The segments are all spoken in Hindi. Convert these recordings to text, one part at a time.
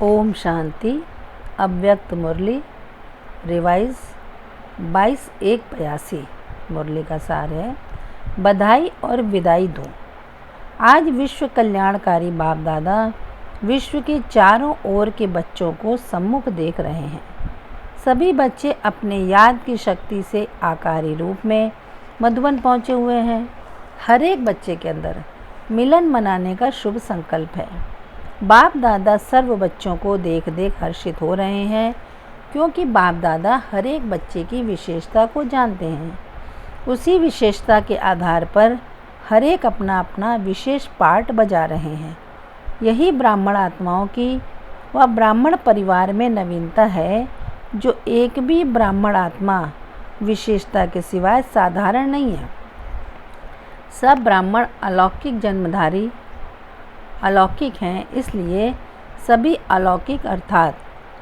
ओम शांति। अव्यक्त मुरली रिवाइज 22/1/82 मुरली का सार है। बधाई और विदाई दो। आज विश्व कल्याणकारी बाप दादा विश्व के चारों ओर के बच्चों को सम्मुख देख रहे हैं। सभी बच्चे अपने याद की शक्ति से आकारी रूप में मधुबन पहुँचे हुए हैं। हर एक बच्चे के अंदर मिलन मनाने का शुभ संकल्प है। बाप दादा सर्व बच्चों को देख हर्षित हो रहे हैं, क्योंकि बाप दादा हर एक बच्चे की विशेषता को जानते हैं। उसी विशेषता के आधार पर हर एक अपना अपना विशेष पार्ट बजा रहे हैं। यही ब्राह्मण आत्माओं की व ब्राह्मण परिवार में नवीनता है, जो एक भी ब्राह्मण आत्मा विशेषता के सिवाय साधारण नहीं है। सब ब्राह्मण अलौकिक जन्मधारी अलौकिक हैं, इसलिए सभी अलौकिक अर्थात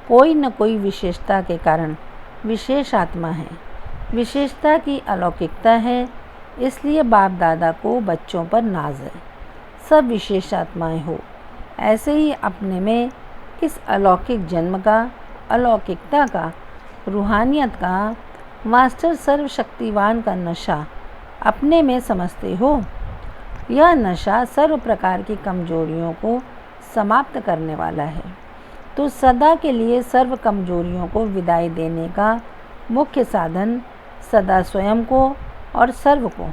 कोई न कोई विशेषता के कारण विशेष आत्मा है। विशेषता की अलौकिकता है, इसलिए बाप दादा को बच्चों पर नाज है। सब विशेष आत्माएं हो, ऐसे ही अपने में इस अलौकिक जन्म का, अलौकिकता का, रूहानियत का, मास्टर सर्वशक्तिवान का नशा अपने में समझते हो। यह नशा सर्व प्रकार की कमजोरियों को समाप्त करने वाला है। तो सदा के लिए सर्व कमजोरियों को विदाई देने का मुख्य साधन सदा स्वयं को और सर्व को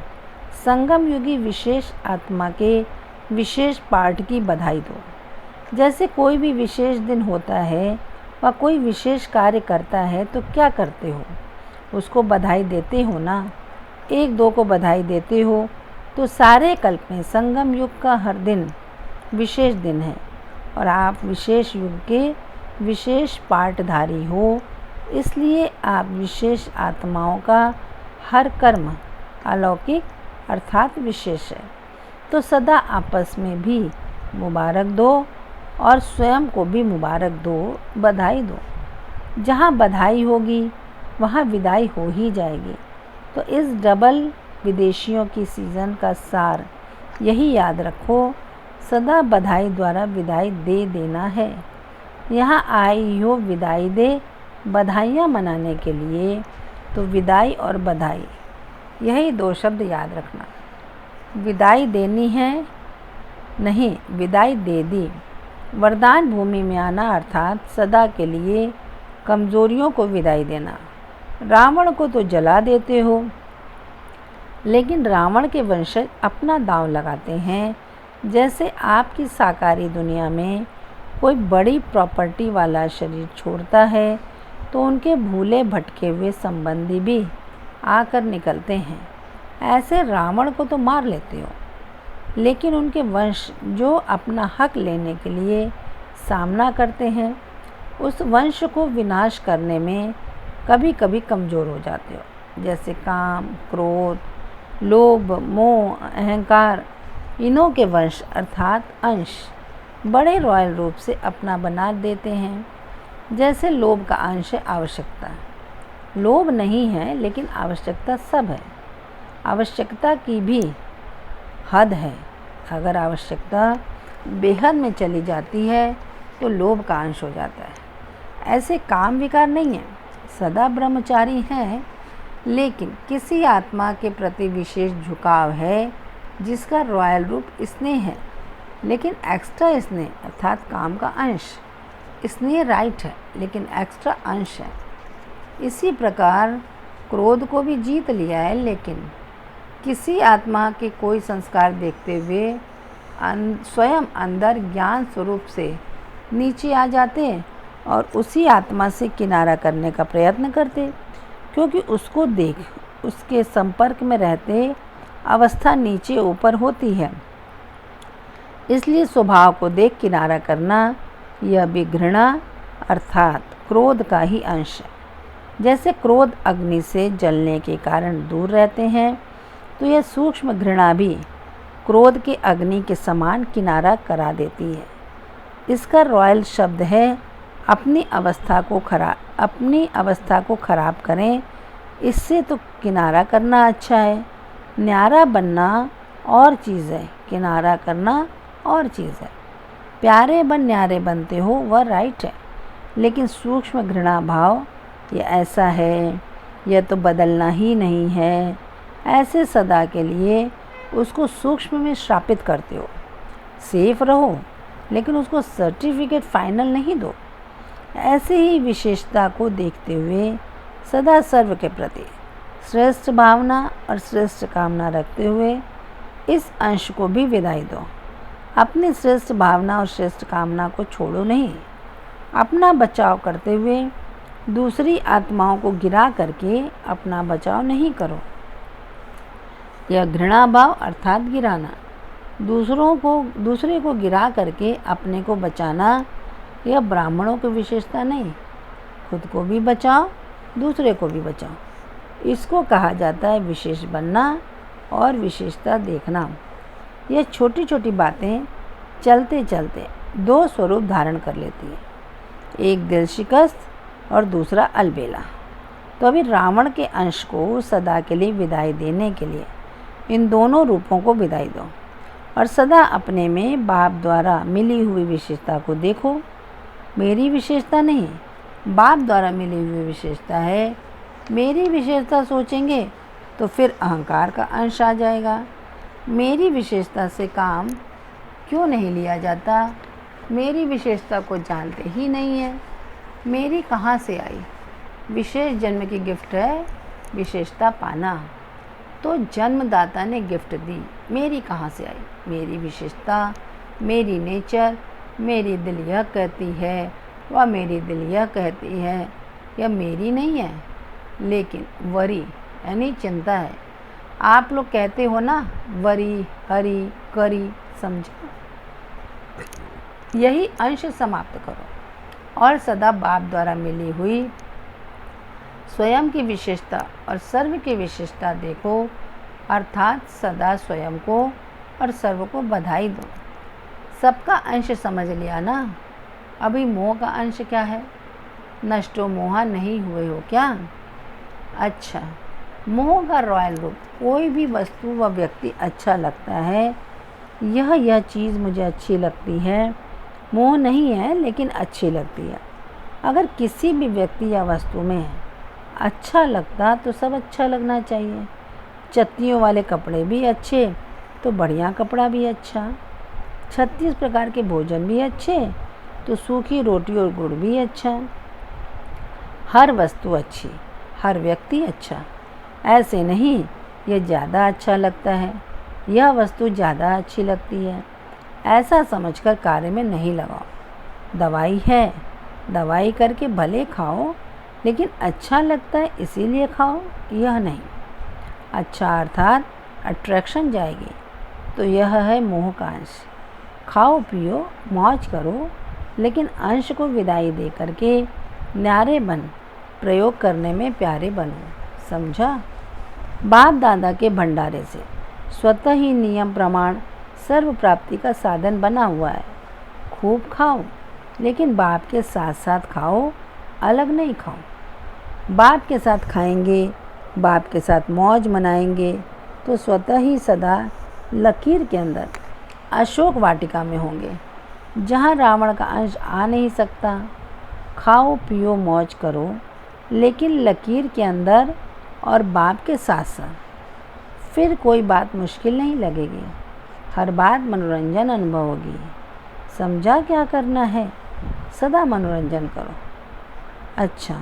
संगम युगी विशेष आत्मा के विशेष पाठ की बधाई दो। जैसे कोई भी विशेष दिन होता है व कोई विशेष कार्य करता है तो क्या करते हो? उसको बधाई देते हो ना। एक दो को बधाई देते हो तो सारे कल्प में संगम युग का हर दिन विशेष दिन है और आप विशेष युग के विशेष पाठधारी हो, इसलिए आप विशेष आत्माओं का हर कर्म अलौकिक अर्थात विशेष है। तो सदा आपस में भी मुबारक दो और स्वयं को भी मुबारक दो, बधाई दो। जहाँ बधाई होगी वहाँ विदाई हो ही जाएगी। तो इस डबल विदेशियों की सीज़न का सार यही याद रखो, सदा बधाई द्वारा विदाई दे देना है। यहाँ आई हो विदाई दे, बधाइयाँ मनाने के लिए। तो विदाई और बधाई, यही दो शब्द याद रखना। विदाई देनी है नहीं, विदाई दे दी। वरदान भूमि में आना अर्थात सदा के लिए कमज़ोरियों को विदाई देना। रावण को तो जला देते हो, लेकिन रावण के वंशज अपना दांव लगाते हैं। जैसे आपकी साकारी दुनिया में कोई बड़ी प्रॉपर्टी वाला शरीर छोड़ता है, तो उनके भूले भटके हुए संबंधी भी आकर निकलते हैं। ऐसे रावण को तो मार लेते हो, लेकिन उनके वंश जो अपना हक लेने के लिए सामना करते हैं, उस वंश को विनाश करने में कभी कभी कमज़ोर हो जाते हो। जैसे काम, क्रोध, लोभ, मोह, अहंकार, इन्हों के वंश अर्थात अंश बड़े रॉयल रूप से अपना बना देते हैं। जैसे लोभ का अंश है आवश्यकता। लोभ नहीं है, लेकिन आवश्यकता सब है। आवश्यकता की भी हद है। अगर आवश्यकता बेहद में चली जाती है तो लोभ का अंश हो जाता है। ऐसे काम विकार नहीं है, सदा ब्रह्मचारी हैं, लेकिन किसी आत्मा के प्रति विशेष झुकाव है, जिसका रॉयल रूप स्नेह है, लेकिन एक्स्ट्रा स्नेह अर्थात काम का अंश। स्नेह राइट है, लेकिन एक्स्ट्रा अंश है। इसी प्रकार क्रोध को भी जीत लिया है, लेकिन किसी आत्मा के कोई संस्कार देखते हुए स्वयं अंदर ज्ञान स्वरूप से नीचे आ जाते हैं और उसी आत्मा से किनारा करने का प्रयत्न करते, क्योंकि उसको देख उसके संपर्क में रहते अवस्था नीचे ऊपर होती है। इसलिए स्वभाव को देख किनारा करना, यह भी घृणा अर्थात क्रोध का ही अंश है। जैसे क्रोध अग्नि से जलने के कारण दूर रहते हैं, तो यह सूक्ष्म घृणा भी क्रोध के अग्नि के समान किनारा करा देती है। इसका रॉयल शब्द है अपनी अवस्था को खराब करें। इससे तो किनारा करना अच्छा है। न्यारा बनना और चीज़ है, किनारा करना और चीज़ है। प्यारे बन न्यारे बनते हो वह राइट है, लेकिन सूक्ष्म घृणा भाव ये ऐसा है, यह तो बदलना ही नहीं है, ऐसे सदा के लिए उसको सूक्ष्म में श्रापित करते हो। सेफ रहो लेकिन उसको सर्टिफिकेट फाइनल नहीं दो। ऐसे ही विशेषता को देखते हुए सदा सर्व के प्रति श्रेष्ठ भावना और श्रेष्ठ कामना रखते हुए इस अंश को भी विदाई दो। अपनी श्रेष्ठ भावना और श्रेष्ठ कामना को छोड़ो नहीं। अपना बचाव करते हुए दूसरी आत्माओं को गिरा करके अपना बचाव नहीं करो। यह घृणा भाव अर्थात गिराना, दूसरे को गिरा करके अपने को बचाना, यह ब्राह्मणों की विशेषता नहीं। खुद को भी बचाओ, दूसरे को भी बचाओ। इसको कहा जाता है विशेष बनना और विशेषता देखना। यह छोटी छोटी बातें चलते चलते दो स्वरूप धारण कर लेती है, एक दिल शिकस्त और दूसरा अलबेला। तो अभी रावण के अंश को सदा के लिए विदाई देने के लिए इन दोनों रूपों को विदाई दो और सदा अपने में बाप द्वारा मिली हुई विशेषता को देखो। मेरी विशेषता नहीं, बाप द्वारा मिली हुई विशेषता है। मेरी विशेषता सोचेंगे तो फिर अहंकार का अंश आ जाएगा। मेरी विशेषता से काम क्यों नहीं लिया जाता? मेरी विशेषता को जानते ही नहीं है। मेरी कहाँ से आई? विशेष जन्म की गिफ्ट है विशेषता पाना, तो जन्मदाता ने गिफ्ट दी। मेरी कहाँ से आई? मेरी विशेषता, मेरी नेचर, मेरी दिल यह कहती है, वह मेरी दिल यह कहती है, यह मेरी नहीं है। लेकिन वरी यानी चिंता है। आप लोग कहते हो ना वरी हरी करी, समझा? यही अंश समाप्त करो और सदा बाप द्वारा मिली हुई स्वयं की विशेषता और सर्व की विशेषता देखो, अर्थात सदा स्वयं को और सर्व को बधाई दो। सबका अंश समझ लिया ना? अभी मोह का अंश क्या है? नष्टो मोहा नहीं हुए हो क्या? अच्छा, मोह का रॉयल रूप, कोई भी वस्तु व व्यक्ति अच्छा लगता है, यह चीज़ मुझे अच्छी लगती है, मोह नहीं है लेकिन अच्छी लगती है। अगर किसी भी व्यक्ति या वस्तु में अच्छा लगता तो सब अच्छा लगना चाहिए। चत्तियों वाले कपड़े भी अच्छे तो बढ़िया कपड़ा भी अच्छा, 36 प्रकार के भोजन भी अच्छे तो सूखी रोटी और गुड़ भी अच्छा। हर वस्तु अच्छी, हर व्यक्ति अच्छा। ऐसे नहीं ये ज़्यादा अच्छा लगता है, यह वस्तु ज़्यादा अच्छी लगती है, ऐसा समझकर कार्य में नहीं लगाओ। दवाई है, दवाई करके भले खाओ लेकिन अच्छा लगता है इसीलिए खाओ, यह नहीं। अच्छा अर्थात अट्रैक्शन जाएगी, तो यह है मोह का अंश। खाओ पियो मौज करो, लेकिन अंश को विदाई दे करके न्यारे बन प्रयोग करने में प्यारे बनो, समझा? बाप दादा के भंडारे से स्वतः ही नियम प्रमाण सर्व प्राप्ति का साधन बना हुआ है। खूब खाओ लेकिन बाप के साथ साथ खाओ, अलग नहीं खाओ। बाप के साथ खाएंगे, बाप के साथ मौज मनाएंगे तो स्वतः ही सदा लकीर के अंदर अशोक वाटिका में होंगे, जहाँ रावण का अंश आ नहीं सकता। खाओ पियो मौज करो, लेकिन लकीर के अंदर और बाप के साथ साथ। फिर कोई बात मुश्किल नहीं लगेगी, हर बात मनोरंजन अनुभव होगी। समझा क्या करना है? सदा मनोरंजन करो। अच्छा,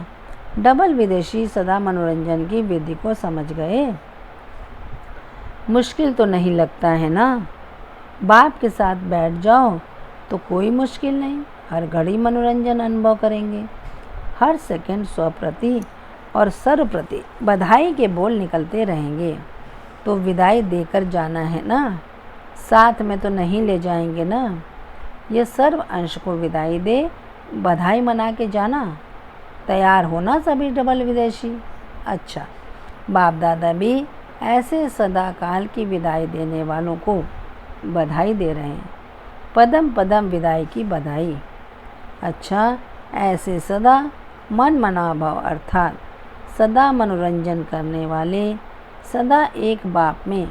डबल विदेशी सदा मनोरंजन की विधि को समझ गए? मुश्किल तो नहीं लगता है ना? बाप के साथ बैठ जाओ तो कोई मुश्किल नहीं, हर घड़ी मनोरंजन अनुभव करेंगे। हर सेकंड स्वप्रति और सर्व प्रति बधाई के बोल निकलते रहेंगे। तो विदाई देकर जाना है ना, साथ में तो नहीं ले जाएंगे ना। ये सर्व अंश को विदाई दे बधाई मना के जाना। तैयार होना सभी डबल विदेशी। अच्छा, बाप दादा भी ऐसे सदा काल की विदाई देने वालों को बधाई दे रहे हैं। पदम पदम विदाई की बधाई। अच्छा, ऐसे सदा मन मनाभाव अर्थात सदा मनोरंजन करने वाले, सदा एक बाप में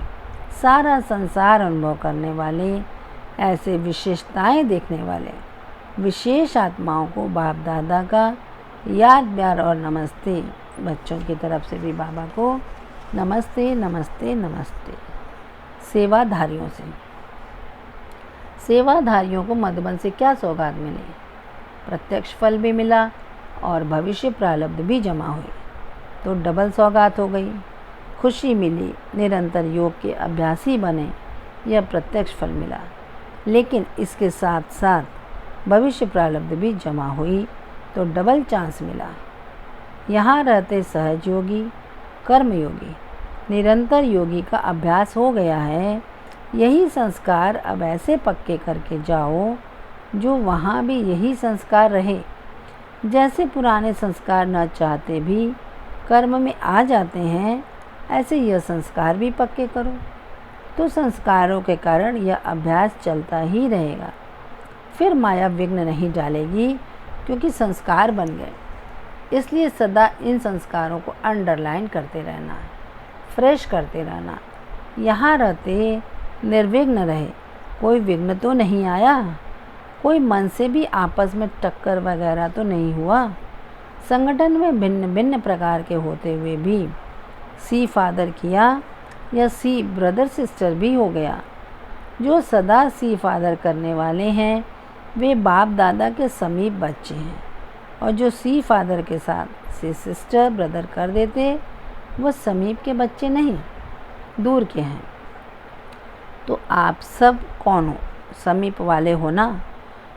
सारा संसार अनुभव करने वाले, ऐसे विशेषताएं देखने वाले विशेष आत्माओं को बाप दादा का याद प्यार और नमस्ते। बच्चों की तरफ से भी बाबा को नमस्ते नमस्ते नमस्ते। सेवाधारियों को मधुबन से क्या सौगात मिली? प्रत्यक्ष फल भी मिला और भविष्य प्रारब्ध भी जमा हुई, तो डबल सौगात हो गई। खुशी मिली, निरंतर योग के अभ्यासी बने, यह प्रत्यक्ष फल मिला। लेकिन इसके साथ साथ भविष्य प्रारब्ध भी जमा हुई, तो डबल चांस मिला। यहाँ रहते सहज योगी, कर्म योगी, निरंतर योगी का अभ्यास हो गया है। यही संस्कार अब ऐसे पक्के करके जाओ जो वहाँ भी यही संस्कार रहे। जैसे पुराने संस्कार न चाहते भी कर्म में आ जाते हैं, ऐसे यह संस्कार भी पक्के करो, तो संस्कारों के कारण यह अभ्यास चलता ही रहेगा। फिर माया विघ्न नहीं डालेगी, क्योंकि संस्कार बन गए। इसलिए सदा इन संस्कारों को अंडरलाइन करते रहना, फ्रेश करते रहना। यहाँ रहते निर्विघ्न रहे, कोई विघ्न तो नहीं आया, कोई मन से भी आपस में टक्कर वगैरह तो नहीं हुआ। संगठन में भिन्न भिन्न प्रकार के होते हुए भी सी फादर किया या सी ब्रदर सिस्टर भी हो गया। जो सदा सी फादर करने वाले हैं वे बाप दादा के समीप बच्चे हैं, और जो सी फादर के साथ सी सिस्टर ब्रदर कर देते वो समीप के बच्चे नहीं, दूर के हैं। तो आप सब कौन हो? समीप वाले हो ना,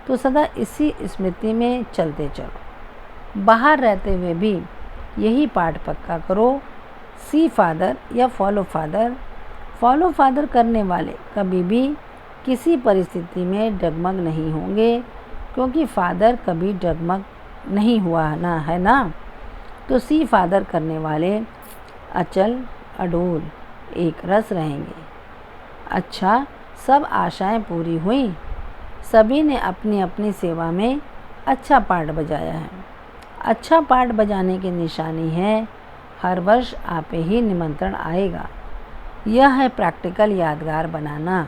तो सदा इसी स्मृति में चलते चलो। बाहर रहते हुए भी यही पाठ पक्का करो, सी फादर या फॉलो फादर। फॉलो फादर करने वाले कभी भी किसी परिस्थिति में डगमग नहीं होंगे, क्योंकि फादर कभी डगमग नहीं हुआ ना, है ना। तो सी फादर करने वाले अचल अडोल एक रस रहेंगे। अच्छा, सब आशाएं पूरी हुई, सभी ने अपनी अपनी सेवा में अच्छा पार्ट बजाया है। अच्छा पार्ट बजाने की निशानी है हर वर्ष आप ही निमंत्रण आएगा। यह है प्रैक्टिकल यादगार बनाना।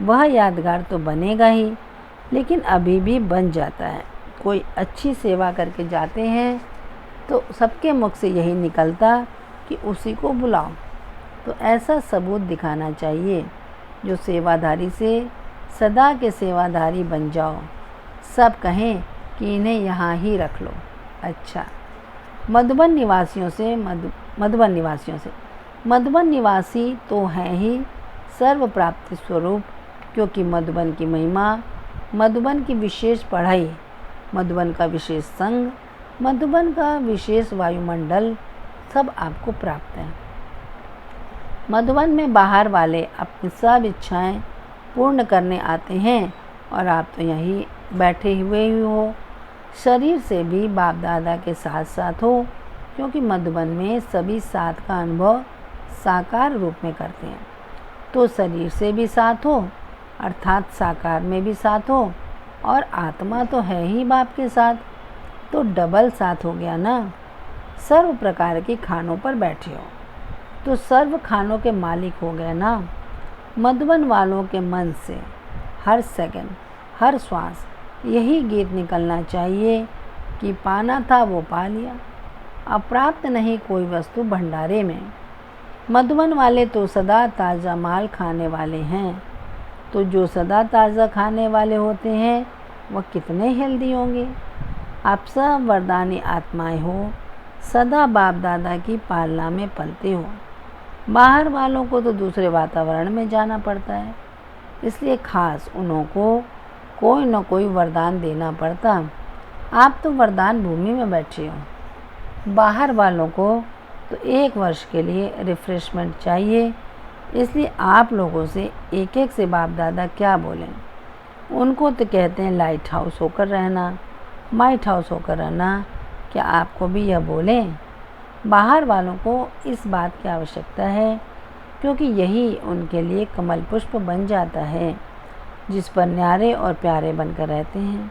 वह यादगार तो बनेगा ही, लेकिन अभी भी बन जाता है। कोई अच्छी सेवा करके जाते हैं तो सबके मुख से यही निकलता कि उसी को बुलाओ। तो ऐसा सबूत दिखाना चाहिए जो सेवाधारी से सदा के सेवाधारी बन जाओ। सब कहें कि इन्हें यहाँ ही रख लो। अच्छा, मधुबन निवासी तो हैं ही सर्व प्राप्ति स्वरूप, क्योंकि मधुबन की महिमा, मधुबन की विशेष पढ़ाई, मधुबन का विशेष संग, मधुबन का विशेष वायुमंडल सब आपको प्राप्त है। मधुबन में बाहर वाले अपनी सब इच्छाएं पूर्ण करने आते हैं, और आप तो यहीं बैठे हुए ही हो। शरीर से भी बाप दादा के साथ साथ हो, क्योंकि मधुबन में सभी साथ का अनुभव साकार रूप में करते हैं। तो शरीर से भी साथ हो, अर्थात साकार में भी साथ हो, और आत्मा तो है ही बाप के साथ, तो डबल साथ हो गया ना। सर्व प्रकार के खानों पर बैठे हो, तो सर्व खानों के मालिक हो गए ना। मधुबन वालों के मन से हर सेकंड, हर श्वास यही गीत निकलना चाहिए कि पाना था वो पा लिया, अप्राप्त नहीं कोई वस्तु भंडारे में। मधुबन वाले तो सदा ताज़ा माल खाने वाले हैं, तो जो सदा ताज़ा खाने वाले होते हैं वह कितने हेल्दी होंगे। आप सब वरदानी आत्माएं हो, सदा बाप दादा की पालना में पलते हो। बाहर वालों को तो दूसरे वातावरण में जाना पड़ता है, इसलिए खास उन्हों को कोई न कोई वरदान देना पड़ता। आप तो वरदान भूमि में बैठे हो। बाहर वालों को तो 1 वर्ष के लिए रिफ्रेशमेंट चाहिए, इसलिए आप लोगों से एक एक से बाप दादा क्या बोलें। उनको तो कहते हैं लाइट हाउस होकर रहना, माइट हाउस होकर रहना। क्या आपको भी यह बोलें? बाहर वालों को इस बात की आवश्यकता है, क्योंकि यही उनके लिए कमल पुष्प बन जाता है, जिस पर न्यारे और प्यारे बनकर रहते हैं।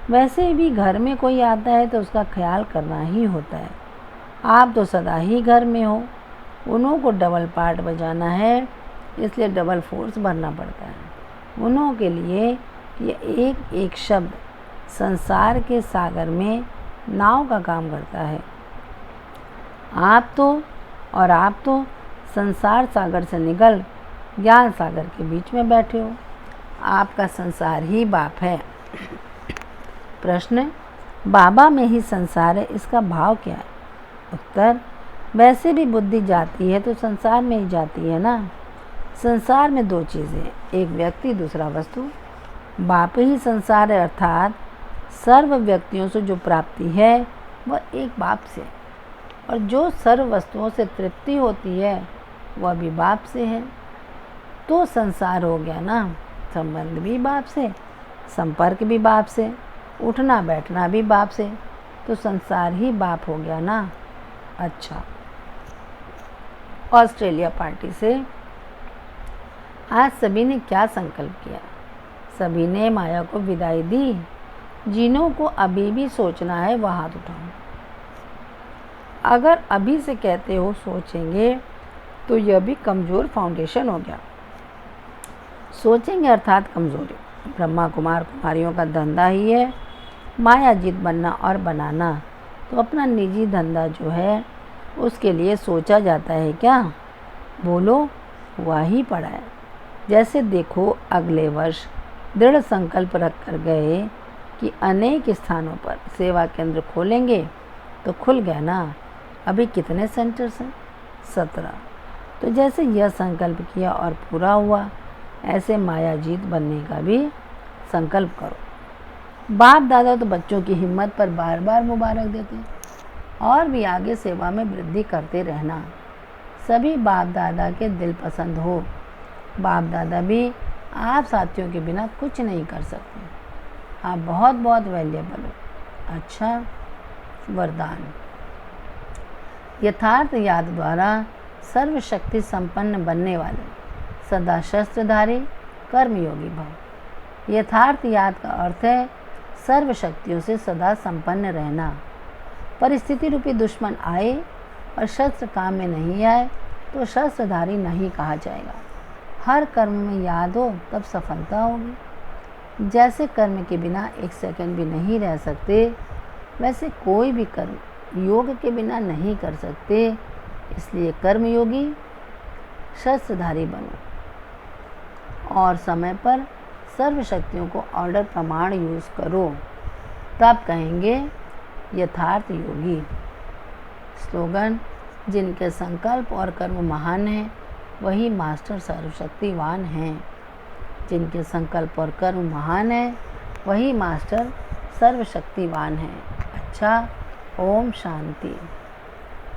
वैसे भी घर में कोई आता है तो उसका ख्याल करना ही होता है। आप तो सदा ही घर में हो, उन्हों को डबल पार्ट बजाना है, इसलिए डबल फोर्स भरना पड़ता है। उन्हों के लिए ये एक एक शब्द संसार के सागर में नाव का काम करता है। आप तो संसार सागर से निकल ज्ञान सागर के बीच में बैठे हो। आपका संसार ही बाप है। प्रश्न, बाबा में ही संसार है, इसका भाव क्या है? उत्तर, वैसे भी बुद्धि जाती है तो संसार में ही जाती है ना। संसार में दो चीज़ें, एक व्यक्ति दूसरा वस्तु। बाप ही संसार है, अर्थात सर्व व्यक्तियों से जो प्राप्ति है वह एक बाप से, और जो सर्व वस्तुओं से तृप्ति होती है वह भी बाप से है। तो संसार हो गया ना। संबंध भी बाप से, संपर्क भी बाप से, उठना बैठना भी बाप से, तो संसार ही बाप हो गया ना। अच्छा, ऑस्ट्रेलिया पार्टी से आज सभी ने क्या संकल्प किया? सभी ने माया को विदाई दी। जिन्हों को अभी भी सोचना है वह हाथ उठाओ। अगर अभी से कहते हो सोचेंगे तो यह भी कमज़ोर फाउंडेशन हो गया। सोचेंगे अर्थात कमज़ोरी। ब्रह्मा कुमार कुमारियों का धंधा ही है माया जीत बनना और बनाना। तो अपना निजी धंधा जो है उसके लिए सोचा जाता है क्या? बोलो, हुआ ही पड़ा है। जैसे देखो, अगले वर्ष दृढ़ संकल्प रख कर गए कि अनेक स्थानों पर सेवा केंद्र खोलेंगे, तो खुल गया ना। अभी कितने सेंटर्स हैं? 17। तो जैसे यह संकल्प किया और पूरा हुआ, ऐसे माया जीत बनने का भी संकल्प करो। बाप दादा तो बच्चों की हिम्मत पर बार बार मुबारक देते हैं, और भी आगे सेवा में वृद्धि करते रहना। सभी बाप दादा के दिल पसंद हो। बाप दादा भी आप साथियों के बिना कुछ नहीं कर सकते। आप बहुत बहुत वैल्यूएबल हो। अच्छा, वरदान। यथार्थ याद द्वारा सर्वशक्ति संपन्न बनने वाले, सदा शस्त्रधारी, कर्मयोगी भव। यथार्थ याद का अर्थ है सर्वशक्तियों से सदा संपन्न रहना। परिस्थिति रूपी दुश्मन आए और शस्त्र काम में नहीं आए तो शस्त्रधारी नहीं कहा जाएगा। हर कर्म में याद हो तब सफलता होगी। जैसे कर्म के बिना एक सेकंड भी नहीं रह सकते, वैसे कोई भी कर्म योग के बिना नहीं कर सकते। इसलिए कर्मयोगी, शस्त्रधारी बनो और समय पर सर्व शक्तियों को ऑर्डर प्रमाण यूज़ करो, तब कहेंगे यथार्थ योगी। स्लोगन, जिनके संकल्प और कर्म महान हैं वही मास्टर सर्वशक्तिवान हैं। जिनके संकल्प और कर्म महान हैं वही मास्टर सर्वशक्तिवान हैं। अच्छा, ओम शांति।